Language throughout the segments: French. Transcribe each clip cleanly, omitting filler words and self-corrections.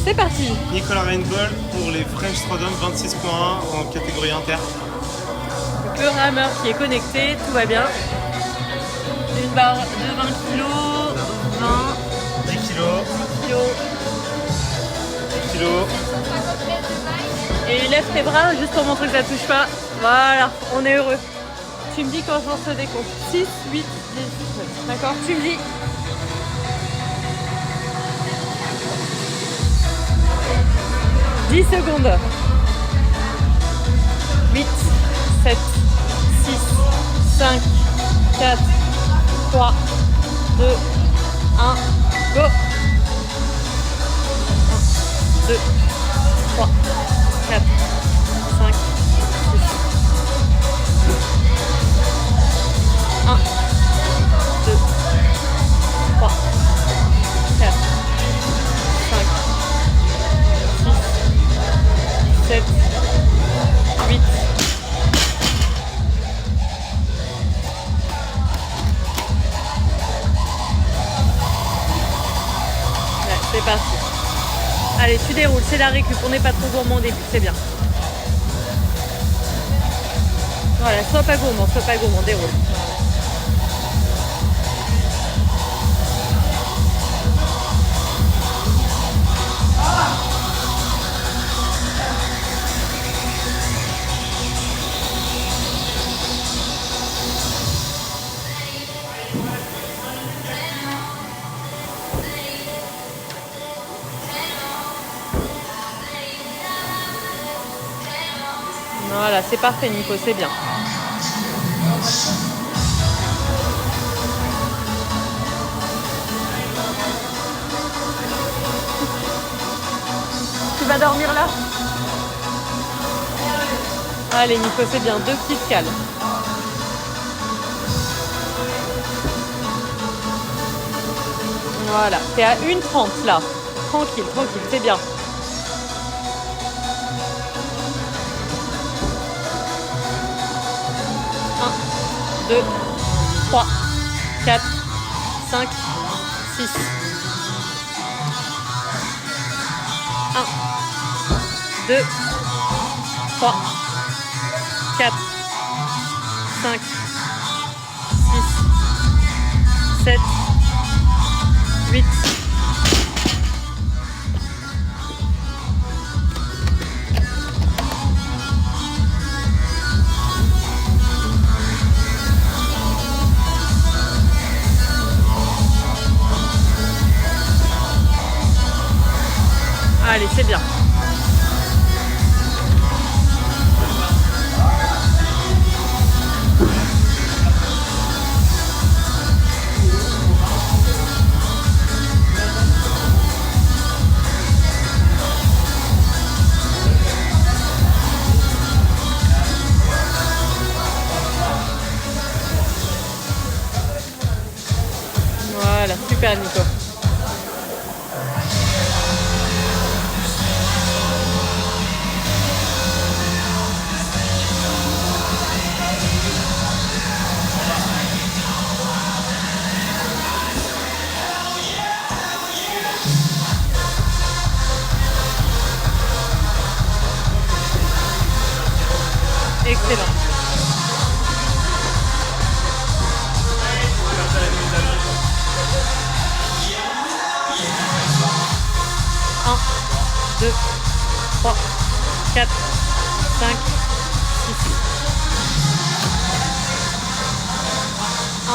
c'est parti. Nicolas Rainbow pour les French Stradom 26.1 en catégorie inter. Donc le rameur qui est connecté, tout va bien. Une barre de 20 kg, 20 10 kg, kg. 10 kg. Et lève tes bras juste pour montrer que ça touche pas. Voilà, on est heureux. Tu me dis quand je lance le décompte. 6, 8, 10, 9. D'accord, tu me dis. « 10 secondes. 8, 7, 6, 5, 4, 3, 2, 1, go. 1, 2, 3, 4, 5, 6. 1, 2, 3, 4, 5, 7, 8. Ouais, c'est parti. Allez, tu déroules, c'est la récup. On n'est pas trop gourmand au début, c'est bien. Voilà, sois pas gourmand, déroule. Voilà, c'est parfait Nico, c'est bien. Tu vas dormir là? Allez Nico, c'est bien, 2 petites cales. Voilà, t'es à 1,30 là. Tranquille, c'est bien. 2, 3, 4, 5, 6. 1, 2, 3, 4, 5, 6, 7, 8. Allez, c'est bien. Voilà, super Nico. Excellent. Un, 2, 3, 4, 5, 6. 1,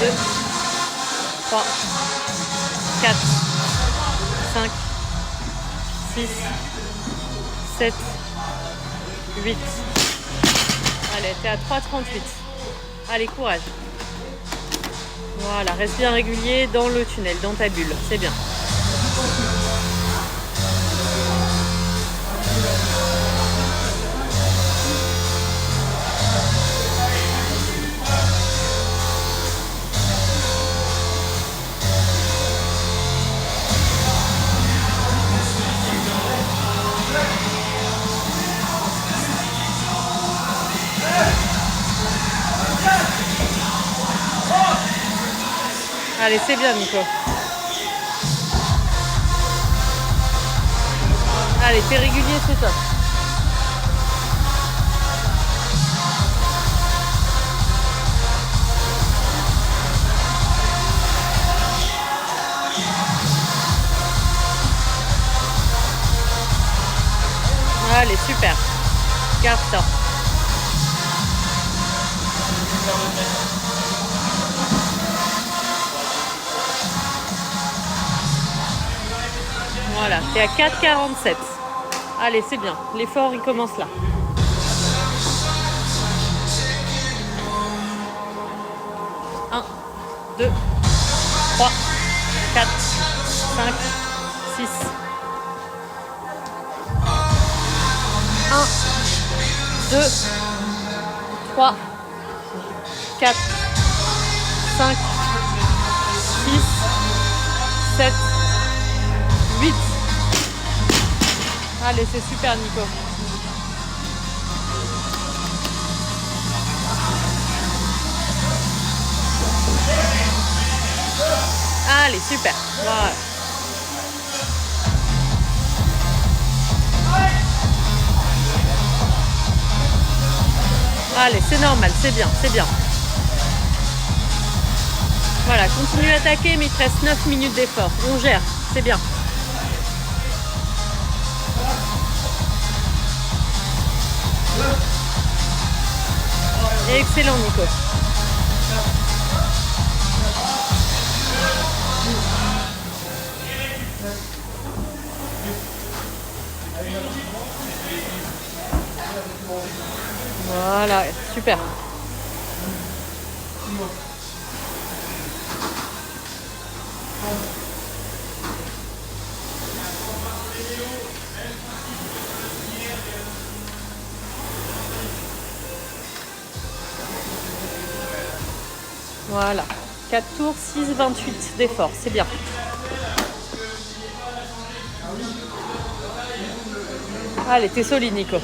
2, 3, 4, 5, 6, 7, 8. Allez, t'es à 3,38. Allez, courage. Voilà, reste bien régulier dans le tunnel, dans ta bulle. C'est bien. Allez, c'est bien, Nico. Allez, t'es régulier, c'est top. Allez, super. Garde ça. Voilà, t'es à 4,47. Allez, c'est bien. L'effort, il commence là. Un, 2, 3, 4, 5, 6. 1, 2, 3, 4, 5, 6, 7, 8. Allez, c'est super, Nico. Allez, super. Voilà. Allez, c'est normal, c'est bien, c'est bien. Voilà, continue à attaquer, mais il te reste 9 minutes d'effort. On gère, c'est bien. Excellent, Nico. Voilà, super. Voilà. 4 tours, 6,28 d'effort, c'est bien. Allez, t'es solide, Nico.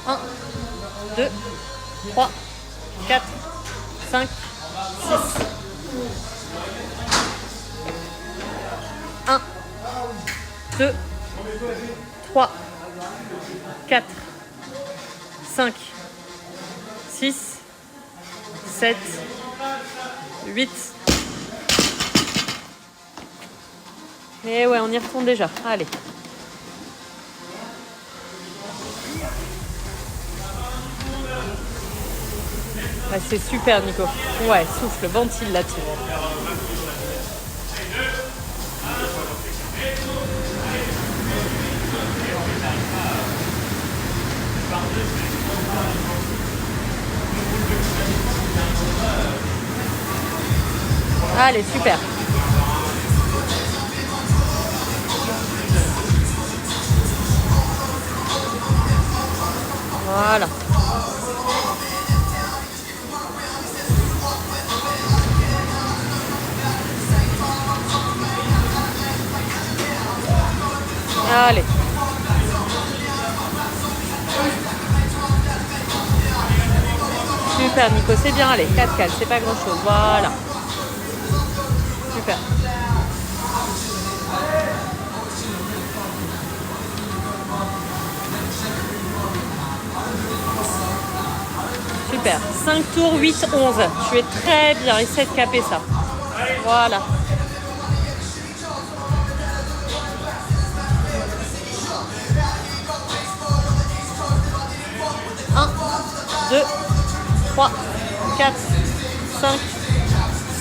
1, 2, 3, 4, 5, 6. 1, 2, 3, 4, 5, 6, 7, 8. Et ouais, on y retourne déjà. Allez. Ah, c'est super, Nico. Ouais, souffle, ventile là-dessus. Allez, super. Voilà. Allez. Super, Nico, c'est bien. Allez, 4 cales, c'est pas grand-chose. Voilà. Super. Super. 5 tours, 8, 11. Tu es très bien. Essaie de caper ça. Voilà. Un, 2, 3, 4, 5,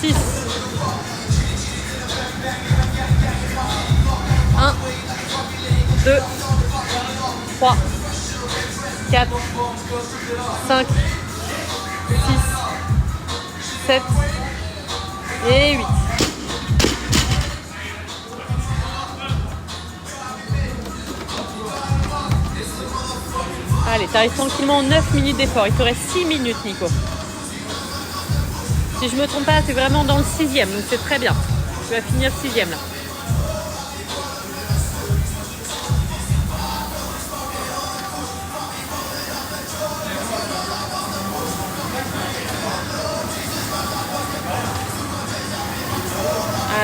6. 1, 2, 3, 4, 5, 6, 7 et 8. Allez, t'arrives tranquillement en 9 minutes d'effort. Il te reste 6 minutes, Nico. Si je me trompe pas, t'es vraiment dans le 6e, donc c'est très bien. Tu vas finir 6e là.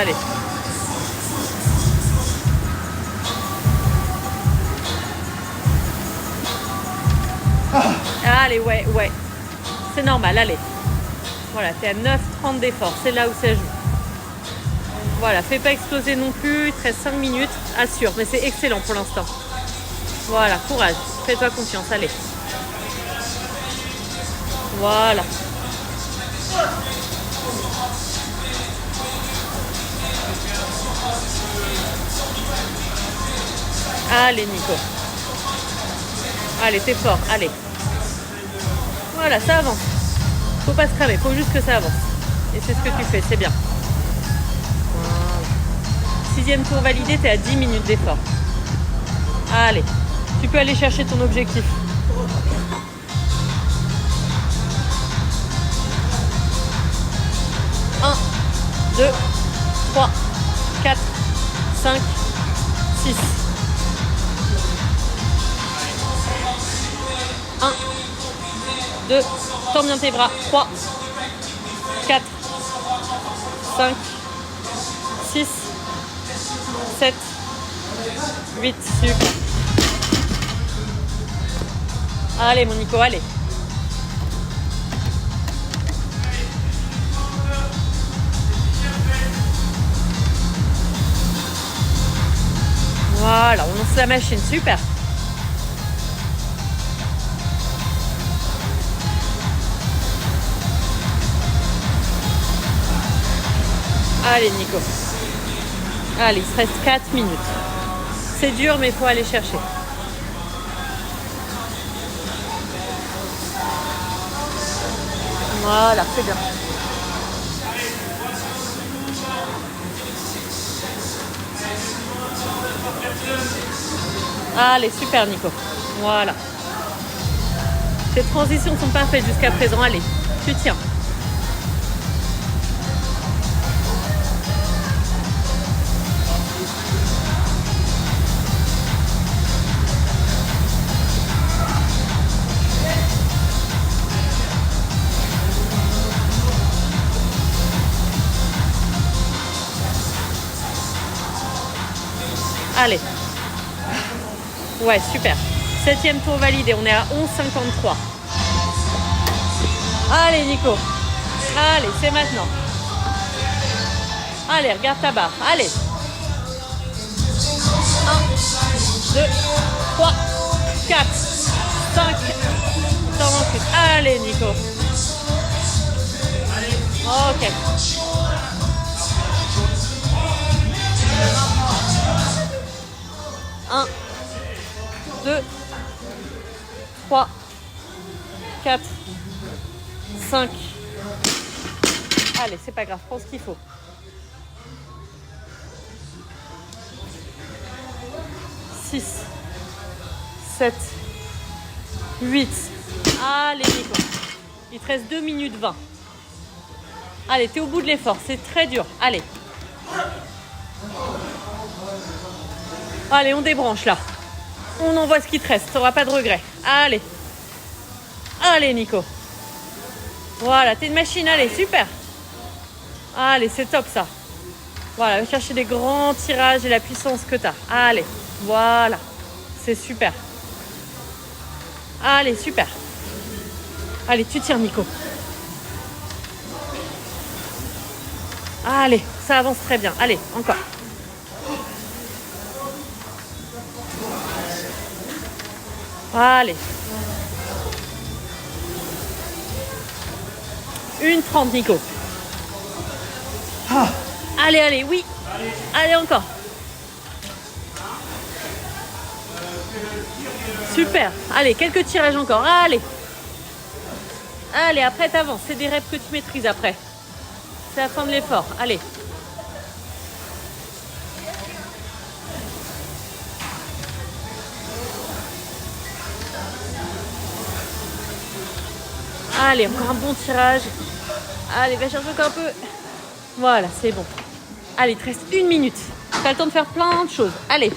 Allez. Allez, ouais. C'est normal, allez. Voilà, t'es à 9,30 d'effort. C'est là où ça joue. Voilà, fais pas exploser non plus. Il te reste 5 minutes. Assure, mais c'est excellent pour l'instant. Voilà, courage. Fais-toi confiance, allez. Voilà. Allez, Nico. Allez, t'es fort, allez. Voilà, ça avance. Faut pas se cramer, faut juste que ça avance. Et c'est ce que tu fais, c'est bien. Voilà. 6e tour validé, t'es à 10 minutes d'effort. Allez, tu peux aller chercher ton objectif. Un, 2, 3, 4, 5, 6. 1, 2, tends bien tes bras. 3, 4, 5, 6, 7, 8. Super. Allez, mon Nico, allez. Voilà, on lance la machine. Super. Allez, Nico. Allez, il se reste 4 minutes. C'est dur, mais il faut aller chercher. Voilà, c'est bien. Allez, super, Nico. Voilà. Tes transitions sont parfaites jusqu'à présent. Allez, tu tiens. Allez. Ouais, super. 7e tour validé. On est à 11,53. Allez, Nico. Allez, c'est maintenant. Allez, regarde ta barre. Allez. 1, 2, 3, 4, 5. Allez, Nico. Ok. 1, 2, 3, 4, 5. Allez, c'est pas grave, prends ce qu'il faut. 6, 7, 8. Allez, Nico. Il te reste 2 minutes 20. Allez, t'es au bout de l'effort, c'est très dur. Allez. Allez, on débranche là. On envoie ce qui te reste, t'auras pas de regret. Allez. Allez, Nico. Voilà, t'es une machine, allez, super. Allez, c'est top ça. Voilà, va chercher des grands tirages et la puissance que t'as. Allez, voilà. C'est super. Allez, super. Allez, tu tires, Nico. Allez, ça avance très bien. Allez, encore. Allez. 1,30, Nico. Ah. Allez, allez, oui. Allez, encore. Super. Allez, quelques tirages encore. Allez. Allez, après, t'avances. C'est des reps que tu maîtrises après. C'est la fin de l'effort. Allez. Allez, encore un bon tirage. Allez, va chercher encore un peu. Voilà, c'est bon. Allez, il te reste 1 minute. Tu as le temps de faire plein de choses. Allez.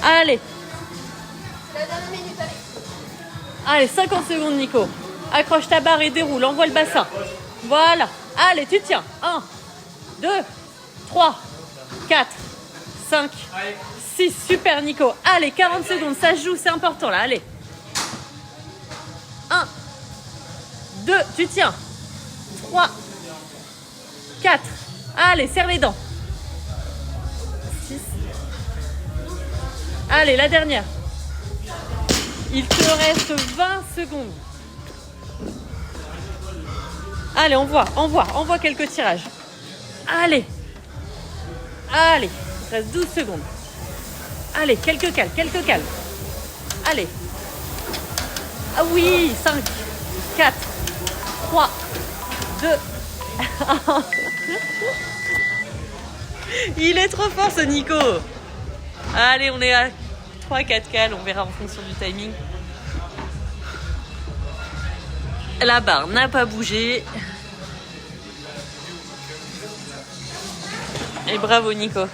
Allez. La dernière minute, allez. Allez, 50 secondes, Nico. Accroche ta barre et déroule. Envoie le bassin. Voilà. Allez, tu tiens. 1, 2, 3, 4, 5, 6. Super, Nico. Allez, 40 secondes. Ça se joue, c'est important là. Allez. 2, tu tiens. 3, 4. Allez, serre les dents. 6. Allez, la dernière. Il te reste 20 secondes. Allez, on voit quelques tirages. Allez. Allez, il te reste 12 secondes. Allez, quelques cales. Allez. Ah oui, 5, 4, 3, 2, 1. Il est trop fort ce Nico. Allez, on est à 3-4 cales, on verra en fonction du timing. La barre n'a pas bougé. Et bravo Nico.